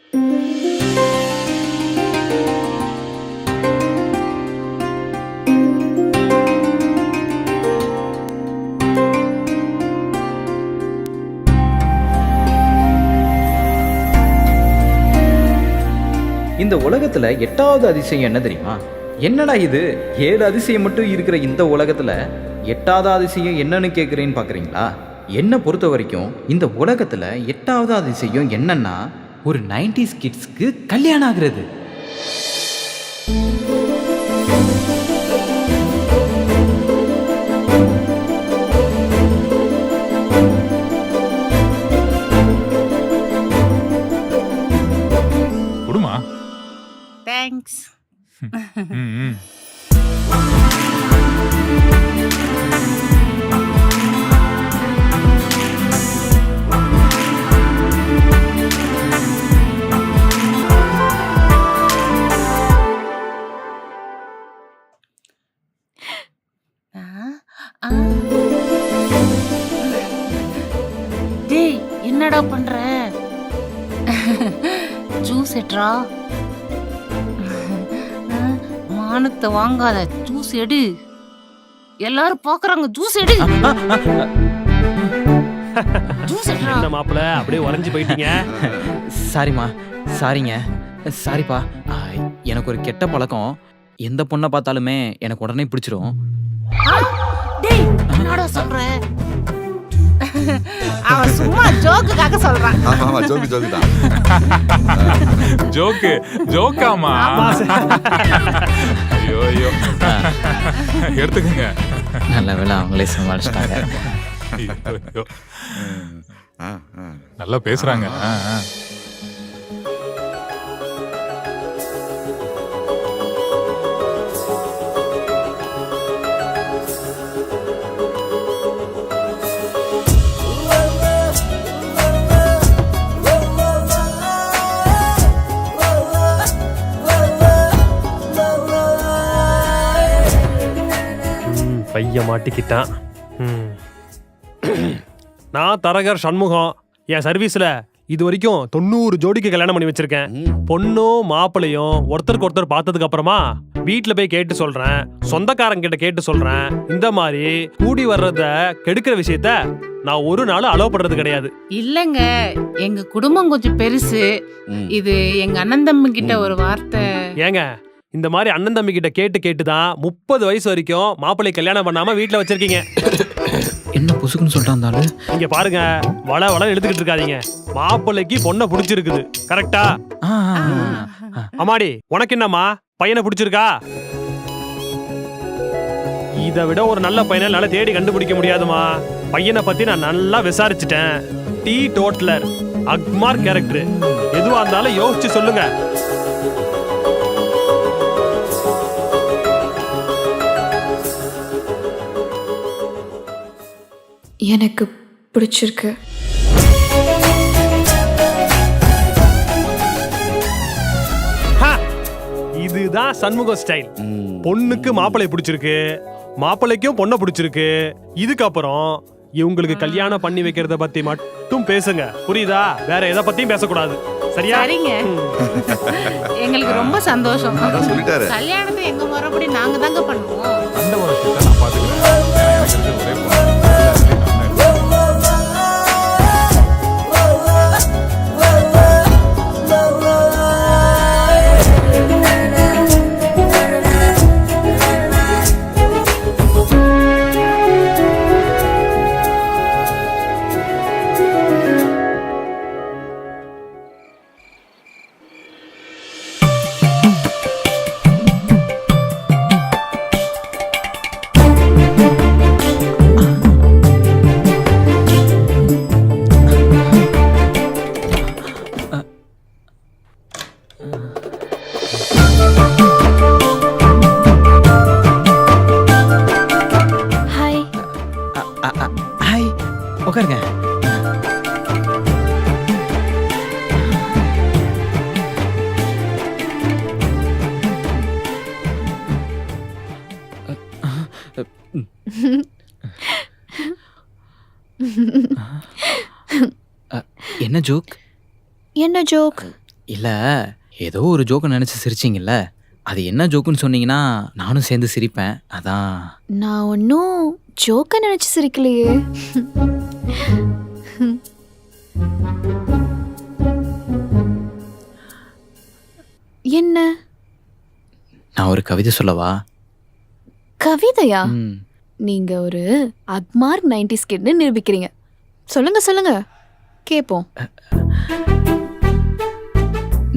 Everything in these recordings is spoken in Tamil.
இந்த உலகத்துல 8வது அதிசயம் என்ன தெரியுமா? என்னடா இது 7 அதிசயம் மட்டும் இருக்கிற இந்த உலகத்துல 8வது அதிசயம் என்னன்னு கேட்குறேன்னு பார்க்குறீங்களா? என்னை பொறுத்த வரைக்கும் இந்த உலகத்துல 8வது அதிசயம் என்னன்னா ஒரு 90s கிட்ஸ்க்கு கல்யாணம் ஆகுறது. குடுமா தேங்க்ஸ். டேய் என்னடா பண்ற? ஜூஸ் எட்ரா. மானத்தை வாங்காத, ஜூஸ் எடு. எல்லாரும் பாக்குறாங்க, ஜூஸ் எடு. ஜூஸ் எட்ரா. என்ன மாப்பிள்ள அப்படியே உறைஞ்சு போயிட்டீங்க? சாரிம்மா, சாரிங்க, சாரிப்பா. எனக்கு ஒரு கெட்ட பழக்கம், எந்த பொண்ணை பார்த்தாலுமே எனக்கு உடனே பிடிச்சிரும். டேய் என்னடா சொல்ற? அவன் சும்மா ஜோக்குக்காக சொல்றான். ஆமா ஜோக்கு தான். ஜோக்காமா? ஐயோ ஐயோ, எடுத்துக்கங்க. நல்ல வேளை அவங்களே சமாளிச்சிட்டாங்க. ஐயோ, நல்லா பேசுறாங்க. பையன் மாட்டிக்கிட்டான். நான் தரகர் சண்முகம். என் சர்வீஸ்ல இது வரைக்கும் 90 ஜோடிக்கு கல்யாணம் பண்ணி வச்சிருக்கேன். பொண்ணும் மாப்பிளையும் ஒருத்தருக்கு ஒருத்தர் பார்த்ததுக்கு அப்புறமா வீட்டுல போய் கேட்டு சொல்றேன், சொந்தக்காரங்க கிட்ட கேட்டு சொல்றேன். இந்த மாதிரி கூடி வர்றத கெடுக்கிற விஷயத்த நான் ஒரு நாள் அலோவ் பண்றது கிடையாது. இல்லங்க, எங்க குடும்பம் கொஞ்சம் பெருசு. இது எங்க அண்ணன் தம்பி கிட்ட ஒரு வார்த்தை. ஏங்க, இந்த மாதிரி அண்ணன் தம்பி கிட்ட கேட்டு கேட்டுதான் 30 வயசு வரைக்கும் மாப்பிள்ளை கல்யாணம் பண்ணாம வீட்டுல வச்சிருக்கீங்க. என்ன புசுக்குன்னு சொல்லிட்டாந்தாலு? இங்க பாருங்க, வள எடுத்துக்கிட்டு இருக்காதீங்க. மாப்பிள்ளைக்கு பொண்ணை பிடிச்சிருக்குது, கரெக்டா? அம்மாடி, உனக்கு என்னம்மா, பையனை பிடிச்சிருக்கா? இதை விட ஒரு நல்ல பையனை நல்லா தேடி கண்டுபிடிக்க முடியாதுமா. பையனை பத்தி நான் நல்லா விசாரிச்சுட்டேன். Teetotaller, Agmark character. எதுவா இருந்தாலும் யோசிச்சு சொல்லுங்க. எனக்கு பிடிச்சிருக்கு. இதுதான் சண்முக ஸ்டைல். பொண்ணுக்கு மாப்பிள்ளை பிடிச்சிருக்கு, மாப்பிள்ளைக்கும் பொண்ணை பிடிச்சிருக்கு. இதுக்கப்புறம் இவங்களுக்கு கல்யாணம் பண்ணி வைக்கிறத பத்தி மட்டும் பேசுங்க, புரியுதா? வேற எதை பத்தியும் பேசக்கூடாது, சரியா? சரிங்க. எங்களுக்கு ரொம்ப சந்தோஷம். சொல்லிட்டாரு. கல்யாணத்தை எங்க மறுபடி நாங்க தாங்க பண்ணுவோம். அந்த ஒரு விஷயத்தை நான் பாத்துக்கிறேன். எனக்கு இருக்கிறது ஒரே பொண்ணு. ஹாய், உட்காருங்க. என்ன ஜோக்? என்ன ஜோக்? இல்லை ஏதோ ஒரு ஜோக்கை நினச்சி சிரிச்சிங்கல்ல, அது என்ன ஜோக்குன்னு சொன்னீங்கன்னா நானும் சேர்ந்து சிரிப்பேன், அதான். நான் ஒன்றும் ஜோக்க நினைச்சு சிரிக்கலையே. என்ன நான் ஒரு கவிதை சொல்லவா? கவிதையா? ம். நீங்க ஒரு அக்மார்க் 90s கிட்னு நிரூபிக்கிறீங்க. சொல்லுங்க சொல்லுங்க, கேட்போம்.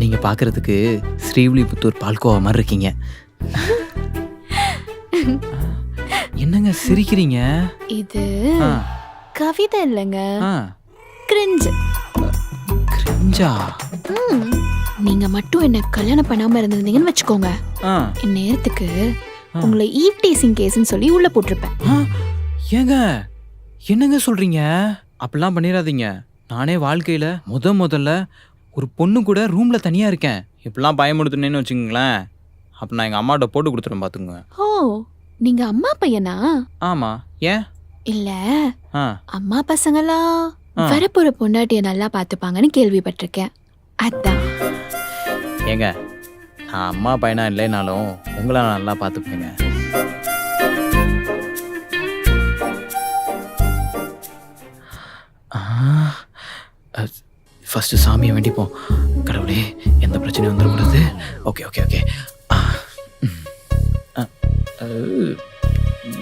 நீங்கள் பார்க்குறதுக்கு ஸ்ரீவில்லிபுத்தூர் பால்கோவா மாதிரி இருக்கீங்க. என்னங்க சிரிக்கிறீங்க? இது ஆ, கவிதை இல்லைங்க, ஆ, கிரிஞ்சு. கிரிஞ்சா? நீங்க மட்டும் என்ன கல்யாணம் பண்ணாம இருந்திருந்தீங்கன்னு வச்சுக்கோங்க, ஆ, இந்நேரத்துக்கு உங்களை ஈவ் டீசிங் கேஸ்ன்னு சொல்லி உள்ள போட்டிருப்பேன். ஆ, ஏங்க என்னங்க சொல்கிறீங்க? அப்படிலாம் பண்ணிடாதீங்க. நானே வாழ்க்கையில் முதல்ல ஒரு பொண்ணு கூட ரூமில் தனியாக இருக்கேன். இப்படிலாம் பயமுடுத்துனேன்னு வச்சுக்கோங்களேன், அப்போ நான் எங்கள் அம்மாட்ட போட்டு கொடுத்துருவேன் பார்த்துங்க. ஓ, நீங்க அம்மா பையனா? ஆமாம், ஏன்? இல்ல, ஆ, அம்மா பசங்களாம் ஆ. வரப்போற பொண்டாட்டிய நல்லா பாத்துப்பாங்கன்னு கேள்விப்பட்டிருக்கேன், அதான். ஏங்க நான் அம்மா பையனா இல்லைனாலும் உங்களை நான் நல்லா பார்த்துப்பேங்க. ஃபஸ்ட்டு சாமியை வேண்டிப்போம். கடவுளே, எந்த பிரச்சனையும் வந்துடக்கூடாது. Okay okay okay.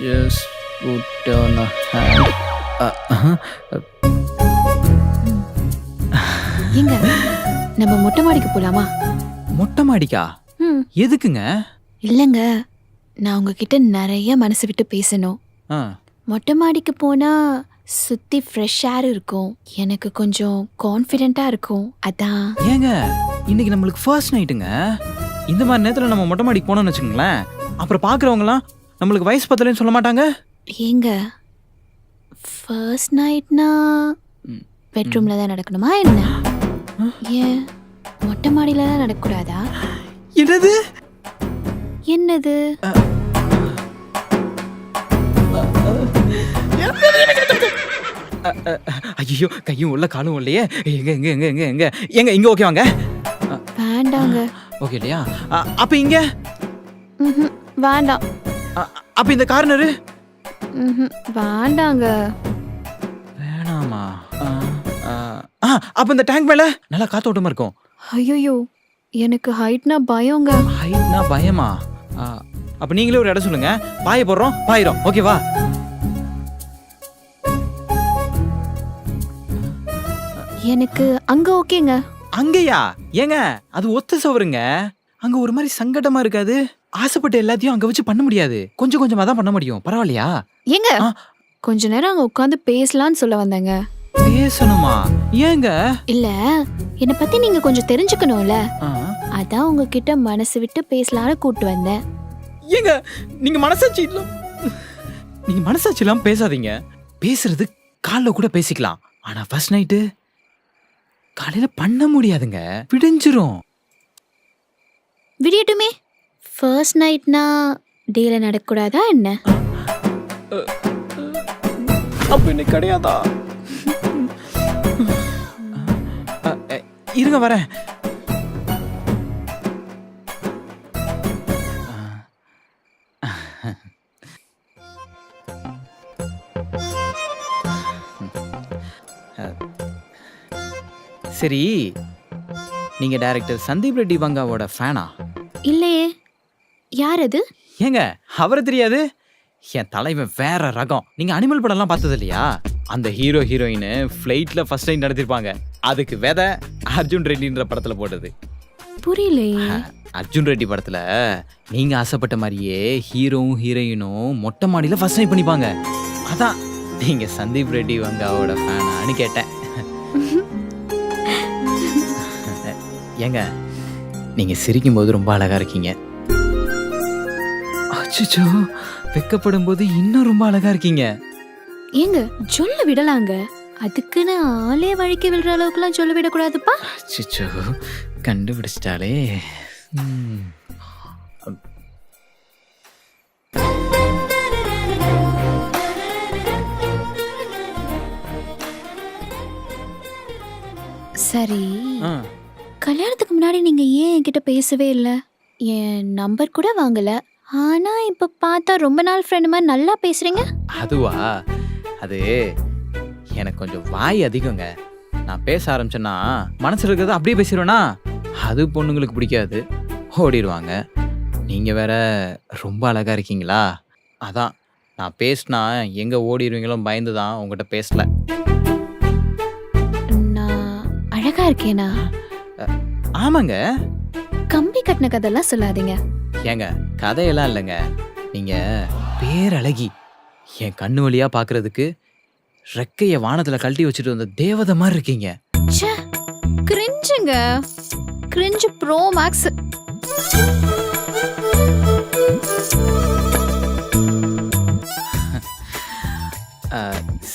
Just put on a hand. ஏங்க, நம்ம மொட்டை மாடிக்கு போலாமா? மொட்டை மாடிக்கா? ம், எதுக்குங்க? இல்லைங்க, நான் உங்ககிட்ட நிறைய மனசு விட்டு பேசணும். ஆ, மொட்டை மாடிக்கு போனா சுத்தி ஃப்ரெஷ் ஏர் இருக்கும், எனக்கு கொஞ்சம் கான்ஃபிடென்ட்டா இருக்கும், அதான். ஏங்க இன்னைக்கு நம்மளுக்கு ஃபர்ஸ்ட் நைட்டுங்க. இந்த மாதிரி நேரத்தில் நம்ம மொட்டை மாடிக்கு போனோம்னு வச்சுக்கோங்களேன், அப்புறம் பார்க்குறவங்களாம் நம்மளுக்கு வயசு பத்தலைன்னு சொல்ல மாட்டாங்க. ஏங்க, ஃபர்ஸ்ட் நைட்னா ம். பெட்ரூம்ல தான் நடக்கணுமா என்ன? ஏன் மொட்டை மாடியில தான் நடக்கக்கூடாதா? என்னது? என்னது? ஐயோ, கையும் உள்ள காலும் இல்லையே. எங்க எங்க எங்க எங்க எங்க எங்க இங்க ஓகே வாங்க. வேண்டாங்க. ஓகே இல்லையா? அப்ப இங்க? ம்ஹும், வேண்டாம். அப்ப இந்த கார்னரு? ம்ஹும், வேண்டாங்க. வேணாமா? அப்ப இந்த டேங்க் மேல நல்லா காத்தோட்டமா இருக்கும். ஐயோ, எனக்கு ஹைட்னா பயங்க. ஹைட்னா பயமா? அப்ப நீங்களே ஒரு இடம் சொல்லுங்க, பாய போடுறோம், பாயிரும். ஓகேவா? எனக்கு அங்க ஓகேங்க. அங்கயா? ஏங்க அது ஒத்த சவருங்க, அங்க ஒரு மாதிரி சங்கடமா இருக்காது. ஆசைப்பட்ட எல்லாத்தையும் அங்க வச்சு பண்ண முடியாது, கொஞ்சம் கொஞ்சமா தான் பண்ண முடியும். பரவாயில்லையா? ஏங்க, ஆ. கொஞ்ச நேரம் அங்க உட்காந்து பேசலாம்னு சொல்ல வந்தேங்க. பேசணுமா? ஏங்க? இல்ல, என்னை பத்தி நீங்க கொஞ்சம் தெரிஞ்சுக்கணும்ல, ஆ. அதான் உங்ககிட்ட மனசு விட்டு பேசலாம்னு கூட்டு வந்தேன். ஏங்க நீங்க மனசாட்சி இல்ல, நீங்க மனசாட்சி இல்லாம பேசாதீங்க. பேசுறது காலைல கூட பேசிக்கலாம், ஆனா ஃபர்ஸ்ட் நைட்டு காலையில பண்ண முடியாதுங்க, விடிஞ்சிரும். விடியட்டுமே. ஃபர்ஸ்ட் நைட்னா டேல நடக்கூடாதா என்ன? அப்ப இன்னைக்கு கிடையாதா? இருங்க வரேன். சரி, நீங்க டைரக்டர் சந்தீப் ரெட்டி பங்காவோட ஃபேனா? இல்லையே, யார் அது? ஏங்க அவரை தெரியாது? என் தலைவன் வேற ரகம். நீங்க அனிமல் படம்லாம் பார்த்தது இல்லையா? அந்த ஹீரோ ஹீரோயின் ஃப்ளைட்ல ஃபர்ஸ்ட் டைம் நடத்திருப்பாங்க, அதுக்கு விதை அர்ஜுன் ரெட்டின்ற படத்துல போட்டது. புரியலையே. அர்ஜுன் ரெட்டி படத்துல நீங்க ஆசைப்பட்ட மாதிரியே ஹீரோவும் ஹீரோயினும் மொட்டை மாடியில ஃபர்ஸ்ட் டைம் பண்ணிப்பாங்க. அதான் நீங்க சந்தீப் ரெட்டி பங்காவோட ஃபேனான்னு கேட்டேன். ஏங்க நீங்க சிரிக்கும் போது ரொம்ப அழகா இருக்கீங்க. அச்சச்சோ, வெக்கப்படும் போது இன்னும் ரொம்ப அழகா இருக்கீங்க. ஏங்க சொல்ல விடலாங்க, அதுக்குன்னு ஆளே வழிக்க விடுற அளவுக்குலாம் சொல்ல விடக்கூடாதுப்பா. அச்சச்சோ, கண்டுபிடிச்சிட்டாலே. சரி, ஆ, கல்யாணத்துக்கு முன்னாடி நீங்க ஏன் என்கிட்ட பேசவே இல்லை? என் நம்பர் கூட வாங்கல. ஆனா இப்ப பார்த்தா ரொம்ப நாள் ஃப்ரெண்ட் மாதிரி நல்லா பேசுறீங்க. அதுவா, அது எனக்கு கொஞ்சம் வாய் அதிகங்க. நான் பேச ஆரம்பிச்சேன்னா மனசுல இருக்கிறத அப்படியே பேசிடுவேனா, அது பொண்ணுங்களுக்கு பிடிக்காது, ஓடிடுவாங்க. நீங்கள் வேற ரொம்ப அழகாக இருக்கீங்களா, அதான் நான் பேசினா எங்கே ஓடிடுவீங்களோ பயந்து தான் உங்கள்கிட்ட பேசல. நான் அழகா இருக்கேனா? ஆமாங்க. கம்பி கட்டின கதையெல்லாம் சொல்லாதீங்க. ஏங்க கதையெல்லாம் இல்லைங்க, நீங்கள் பேரழகி. என் கண்ணு வழியாக பார்க்குறதுக்கு ரெக்கைய வானத்தில் கழட்டி வச்சுட்டு வந்த தேவதை மாதிரி இருக்கீங்க. ச்சே, கிரிஞ்சுங்க. Cringe bro maths.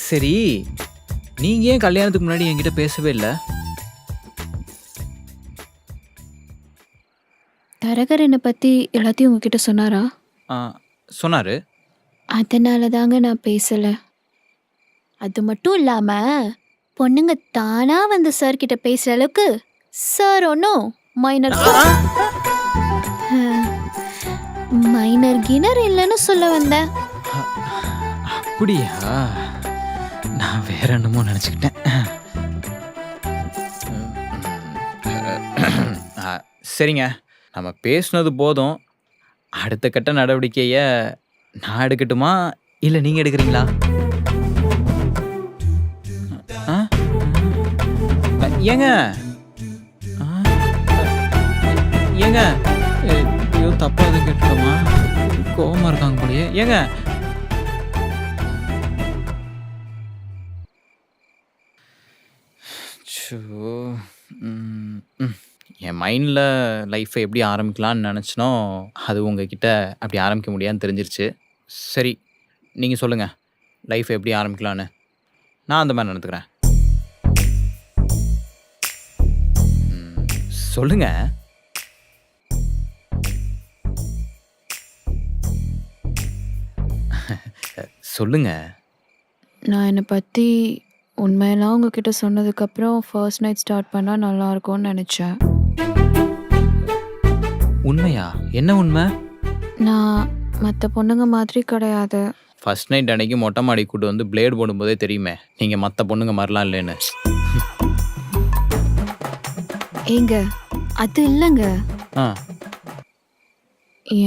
சரி, நீங்கள் ஏன் கல்யாணத்துக்கு முன்னாடி என்கிட்ட பேசவே இல்லை? தரகர் என்னை பற்றி எல்லாத்தையும் உங்ககிட்ட சொன்னாரா? சொன்னார். அதனால தாங்க நான் பேசலை. அது மட்டும் இல்லாமல் பொண்ணுங்க தானாக வந்து சார் கிட்ட பேசுகிற அளவுக்கு சார் ஒன்றும் மைனர் மைனர் கினர் இல்லைன்னு சொல்ல வந்தேன். அப்படியா? நான் வேற என்னமோ நினச்சிக்கிட்டேன். சரிங்க, நம்ம பேசுனது போதும். அடுத்த கட்ட நடவடிக்கையை நான் எடுக்கட்டுமா இல்லை நீங்கள் எடுக்கிறீங்களா? ஏங்க ஏங்க ஐயோ, தப்பாக எதுவும் கேட்டுக்கோமா? கோவமாக இருக்காங்க போலயே. ஏங்க என் மைண்டில் லைஃப்பை எப்படி ஆரம்பிக்கலான்னு நினச்சினோ அது உங்ககிட்ட அப்படி ஆரம்பிக்க முடியாதுன்னு தெரிஞ்சிருச்சு. சரி, நீங்கள் சொல்லுங்கள் லைஃப்பை எப்படி ஆரம்பிக்கலான்னு. நான் அந்த மாதிரி நடந்துக்கிறேன். சொல்லுங்க. சொல்லுங்க. நான் என்னை பற்றி உண்மையெல்லாம் உங்ககிட்ட சொன்னதுக்கப்புறம் ஃபர்ஸ்ட் நைட் ஸ்டார்ட் பண்ணால் நல்லா இருக்கும்னு நினச்சேன். உண்மையா? என்ன உண்மை? நான் மற்ற பொண்ணுங்க மாதிரி கிடையாது. ஃபர்ஸ்ட் நைட் அன்னைக்கு மொட்டை மாடி கூட்டு வந்து பிளேடு போடும்போதே தெரியுமே நீங்கள் மற்ற பொண்ணுங்க மாதிரிலாம் இல்லைன்னு. ஏங்க அது இல்லைங்க, ஆ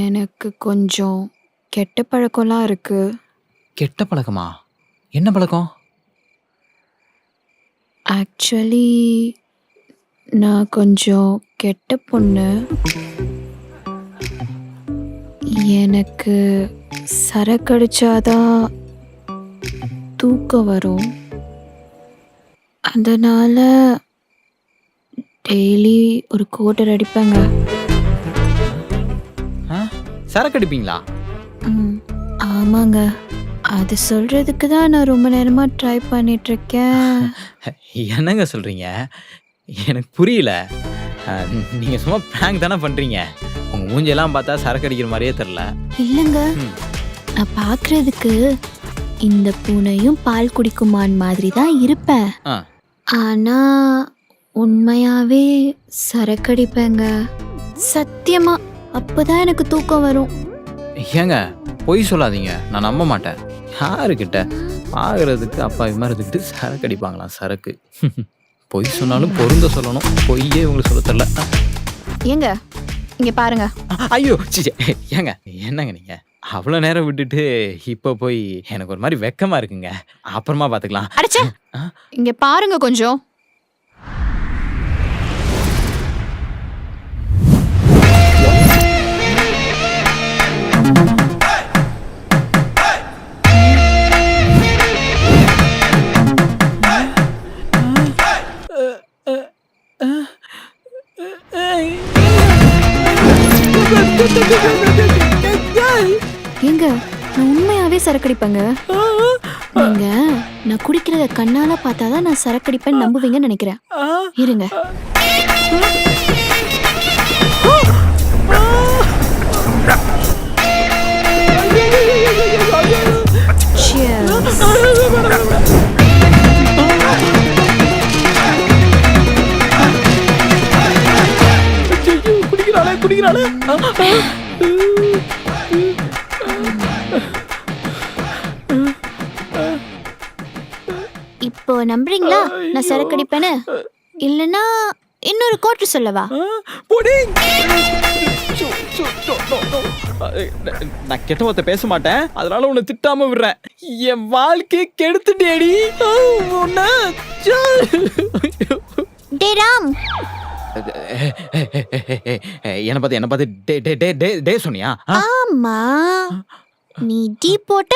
எனக்கு கொஞ்சம் கெட்ட பழக்கம்லாம் இருக்கு. கெட்ட பழக்கமா? என்ன பழக்கம்? ஆக்சுவலி நான் கொஞ்சம் கெட்ட பொண்ணு. எனக்கு சரக்கடிச்சாதான் தூக்கம் வரும். அதனால டெய்லி ஒரு கோட்டர் அடிப்பேங்க. சரக்கு அடிப்பீங்களா? ஆமாங்க, அது சொல்றதுக்கு தான் நான் ரொம்ப நேரமா ட்ரை பண்ணிட்டு இருக்கேன். என்னங்க சொல்கிறீங்க? எனக்கு புரியல. நீங்கள் சும்மா ப்ராங்க் தானே பண்ணுறீங்க. உங்கள் மூஞ்செல்லாம் பார்த்தா சரக்கு அடிக்கிற மாதிரியே தெரில. இல்லைங்க, நான் பார்க்கறதுக்கு இந்த பூனையும் பால் குடிக்குமான் மாதிரி தான் இருப்பேன். ஆனா உண்மையாவே சரக்கடிப்பேங்க, சத்தியமா. அப்பதான் எனக்கு தூக்கம் வரும். ஏங்க பொய் சொல்லாதீங்க, நான் நம்ப மாட்டேன். யாருக்கிட்ட ஆகிறதுக்கு அப்பா விமானத்துக்கிட்டு சரக்கு அடிப்பாங்களாம்? சரக்கு பொய் சொன்னாலும் பொருந்த சொல்லணும், பொய்யே உங்களுக்கு சொல்ல தெரியல. ஏங்க இங்க பாருங்க. ஐயோ சிச்சே, ஏங்க என்னங்க நீங்க அவ்வளோ நேரம் விட்டுட்டு இப்போ போய் எனக்கு ஒரு மாதிரி வெக்கமா இருக்குங்க. அப்புறமா பார்த்துக்கலாம். அடச்சே, இங்க பாருங்க கொஞ்சம். ஏங்க நான் உண்மையாவே சரக்கடிப்பேங்க. நீங்க நான் குடிக்கிறத கண்ணால பார்த்தாதான் நான் சரக்கடிப்பேன்னு நம்புவீங்கன்னு நினைக்கிறேன். இருங்க. Cheers. அடிக்கிறாளே. இப்போ நம்புறீங்களா நான் சரக்கு அடிப்பேன்னு? இல்லனா இன்னொரு கோட்டு சொல்லவா? போடி. நான் கெட்ட வார்த்தை பேச மாட்டேன், அதனால உன்னை திட்டாம விடுறேன். என் வாழ்க்கையை கெடுத்துட்டேடி உன்னை. டே ராம், என்ன பார்த்து டே சொன்னியா? ஆமா நீ டீ போட்ட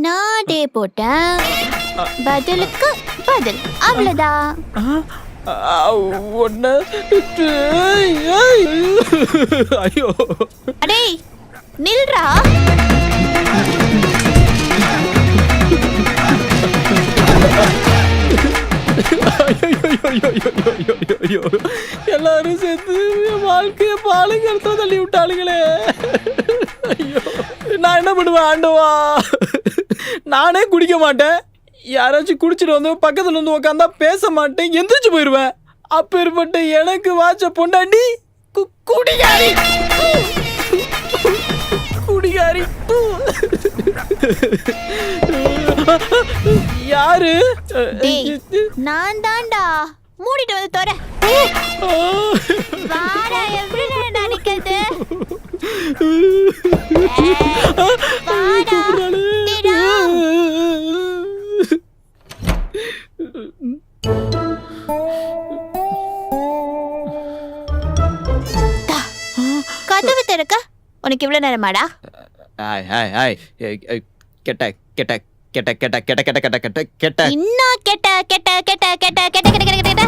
நான் டே போட்டேன், பதிலுக்கு பதில், அவ்வளவுதான். ஒன்னு ஐயோ அடே நில்றா. எல்லாரும் சேர்த்து என் வாழ்க்கைய பாலுங்கிறத தள்ளி விட்டாளுங்களே. ஐயோ நான் என்ன பண்ணுவேன் ஆண்டவா? நானே குடிக்க மாட்டேன், யாராச்சும் குடிச்சிட்டு வந்து பக்கத்துல வந்து உட்காந்தா பேச மாட்டேன், எந்திரிச்சு போயிடுவேன். அப்பேற்பட்ட எனக்கு வாச்ச பொண்டாட்டி குடிகாரி. குடிகாரி யாரு? டேய் நான் தான்டா, மூடிட்டு வந்து தோற. வாடா, எப்படி நான் அடிக்கிறது? வாடா டேடா. கதவு திறக்க உனக்கு இவ்வளவு நேரமாடா? கெட்ட கெட்ட கெட்ட கெட்ட கெட்ட கெட்ட கெட்ட கெட்ட கெட்ட இன்னும் கெட்ட கெட்ட கெட்ட கெட்ட கெட்ட கெட்ட கெட்ட கெட்ட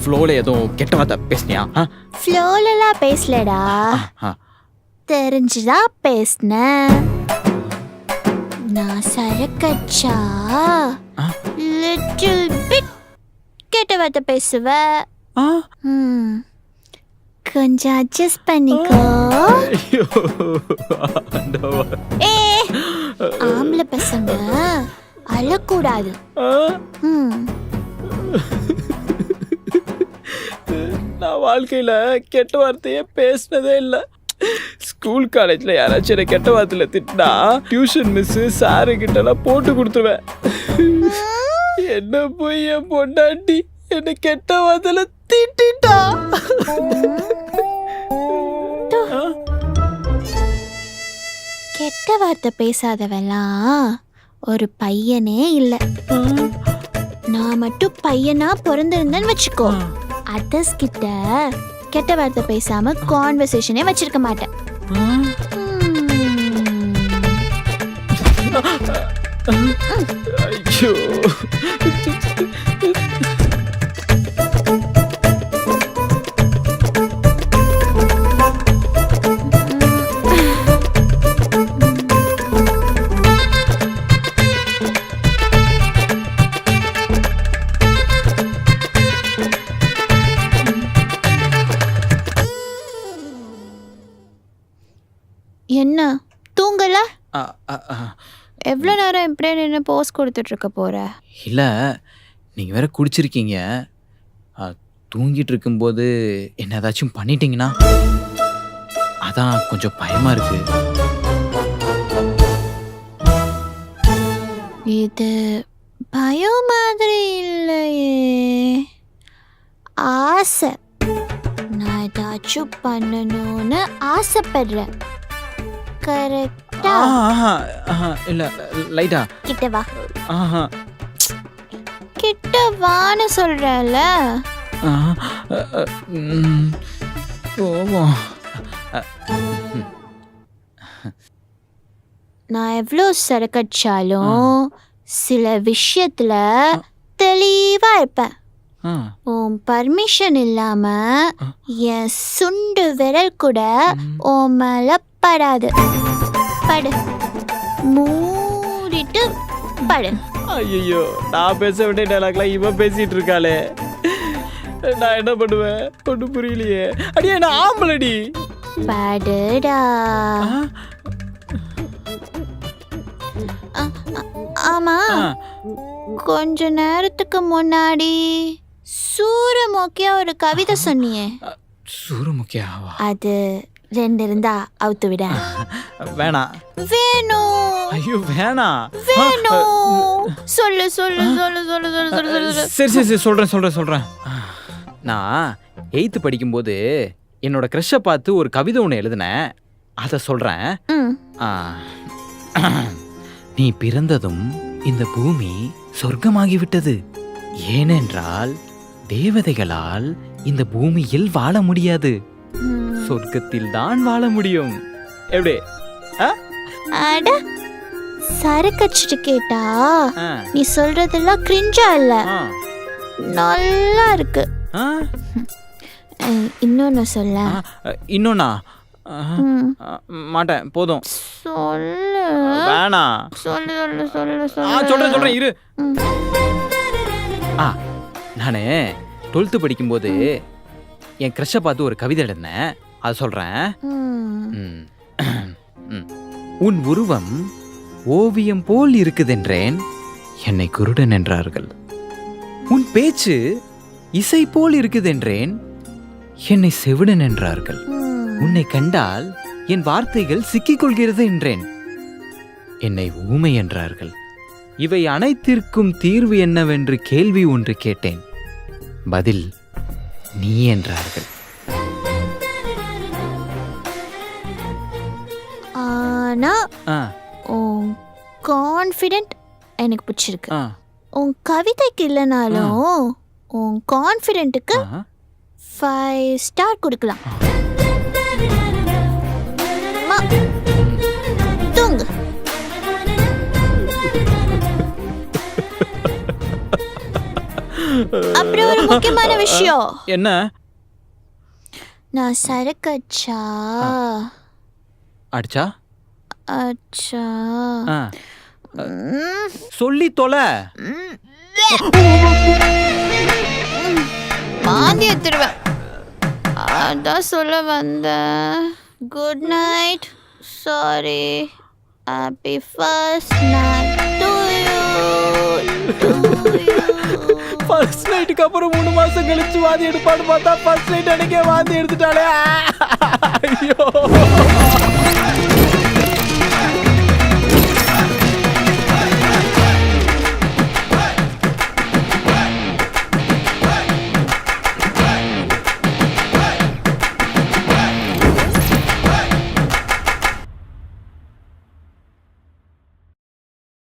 ஃப்ளோல எதுவும் கெட்ட வார்த்தை பேசுனியா? ஃப்ளோலலாம் பேசலடா, தெரிஞ்சுதா பேசினேன். நான் சரக்கச்சா லிட்டில் பிட் கெட்ட வார்த்தை பேசுவேன். கொஞ்சம் அட்ஜஸ்ட் பண்ணிக்கோ. ஏ ஆம்பளை பசங்க அழக்கூடாது. நான் வாழ்க்கையில கெட்ட வார்த்தையே பேசினதே இல்லை. ஸ்கூல் காலேஜ்ல யாராச்சும் என்ன கெட்ட வார்த்தையில திட்டினா டியூஷன் மிஸ் சாரு கிட்ட எல்லாம் போட்டு கொடுத்துருவேன். என்ன போய் என் பொண்டாட்டி என்ன கெட்ட வார்த்தையில திட்டா. கெட்ட வார்த்தை பேசாதவெல்லாம் ஒரு பையனே இல்லை. நான் மட்டும் பையனா பிறந்திருந்தேன்னு வச்சுக்கோ, அதர்ஸ் கிட்ட கெட்ட வார்த்தை பேசாம கான்வர்சேஷனே வச்சிருக்க மாட்டேன். ஐயோ என்ன தூங்கல? எவ்வளோ நேரம் இப்படியே நின்று போஸ் கொடுத்துட்டு இருக்க போற? இல்லை, நீங்கள் வேற குடிச்சிருக்கீங்க. தூங்கிட்டு இருக்கும்போது என்ன ஏதாச்சும் பண்ணிட்டீங்கன்னா அதான் கொஞ்சம் பயமா இருக்கு. இது பயம் மாதிரி இல்லையே, ஆசை. நான் ஏதாச்சும் பண்ணணும்னு ஆசைப்படுறேன். கரெக்டா? இல்லை லைட்டா கிட்ட வா. கிட்ட வான்னு சொல்றல. போவோம். நான் எவ்வளோ சரக்கடிச்சாலும் சில விஷயத்துல தெளிவா இருப்பேன். உன் பர்மிஷன் இல்லாம என் சுண்டு விரல் கூட உன் மேல படாது. படு, மூடிட்டு படு. ஐயோ, நான் பேச வேண்டிய டைலாக்லாம் இவன் பேசிட்டு இருக்காளே, நான் என்ன பண்ணுவேன் ஒன்றும் புரியலையே. அடியே நான் ஆம்பளடி. படுடா. ஆமா, கொஞ்ச நேரத்துக்கு முன்னாடி சூரமோக்கியா ஒரு கவிதை சொன்னியே, சூரமுக்கியாவா? அது 2 இருந்தா அவுத்து விட. வேணாம். வேணும் ஐயோ வேணாம். வேணும். சொல்லு சொல்லு சொல்லு சொல்லு சொல்லு சொல்லு சொல்லு. சரி சரி சரி சொல்றேன். நான் 8th படிக்கும்போது என்னோட க்ரஷ்ஷை பார்த்து ஒரு கவிதை ஒன்று எழுதினேன். அதை சொல்றேன். ம். ஆ. நீ பிறந்ததும் இந்த பூமி சொர்க்கமாகிவிட்டது. ஏனென்றால் தேவதைகளால் இந்த பூமியில் வாழ முடியாது, ம். சொர்க்கத்தில் தான் வாழ முடியும். எப்படி? ஆ? அட சரக்கடிச்சிட்டு கேட்டா ஆ. நீ சொல்றதெல்லாம் கிரிஞ்சா இல்ல, ஆ. நல்லா இருக்கு. ஆ. இன்னொன்னு சொல்ல. இன்னொன்னா? ம். மாட்டேன், போதும். சொல்லு வேணாம். சொல்லு சொல்லு சொல்லு சொல்றேன் இரு. ம். நான் 12th படிக்கும்போது என் க்ரஷ்ஷை பார்த்து ஒரு கவிதை எழுதினேன். அதை சொல்றேன். ம். ம். உன் உருவம் ஓவியம் போல் இருக்குதென்றேன், என்னை குருடன் என்றார்கள். உன் பேச்சு இசை போல் இருக்குதென்றேன், என்னை செவிடன் என்றார்கள். உன்னை கண்டால் என் வார்த்தைகள் சிக்கிக் கொள்கிறது என்றேன், என்னை ஊமை என்றார்கள். இவை அனைத்திற்கும் தீர்வு என்னவென்று கேள்வி ஒன்று கேட்டேன், பதில் நீ என்றார்கள். ஆனா ஆ, உன் கான்ஃபிடென்ட் எனக்கு பிடிச்சிருக்கு. ஆ, உன் கவிதைக்கு இல்லைனாலும் உன் கான்ஃபிடென்ட்டுக்கு ஆ. 5 ஸ்டார் கொடுக்கலாம். அம்மா, தூங்கு. அப்புறம் ஒரு முக்கியமான விஷயம், என்ன? நான் சரக்கச்சா அடிச்சா? அச்சா ஆ, ம், சொல்லி தொலை. ம், வாந்தி எடுத்துருவேன். அதான் சொல்ல வந்தேன். Good night. Sorry. Happy first night to you. First நைட்டுக்கு அப்புறம் 3 மாசம் கழிச்சு வாந்தி எடுப்பான்னு பார்த்தா ஃபர்ஸ்ட் நைட் அன்னைக்கே வாந்தி எடுத்துட்டாலே. ஐயோ.